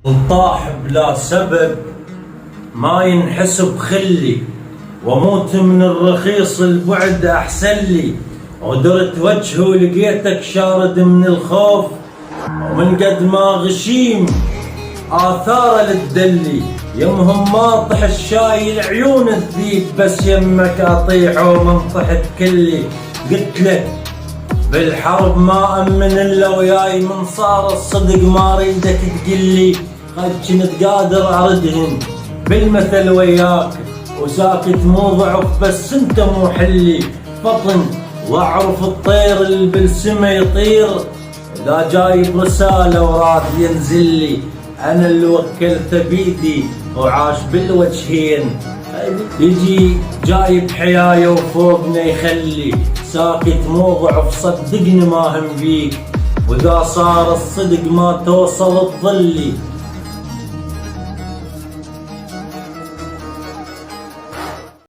طاح بلا سبب ما ينحسب خلي، واموت من الرخيص البعد احسن لي. ودرت وجهه ولقيتك شارد من الخوف، ومن قد ما غشيم آثاره للدلي. يمهم ما طح الشاي العيون الذيب، بس يمك اطيح ومن طحت كلي. قلت لك بالحرب ما امن الا وياي، من صار الصدق ما اريدك تقلي. قد كنت قادر اردهن بالمثل وياك، وساكت مو ضعف بس انت مو حلي. فطن واعرف الطير اللي بالسما يطير، اذا جايب رسالة وراد ينزل لي. انا اللي وكلته بيدي وعاش بالوجهين، يجي جايب حيايه وفوقنا يخلي. ساكت مو ضعف صدقني ما هم بيك، واذا صار الصدق ما توصل تظلي.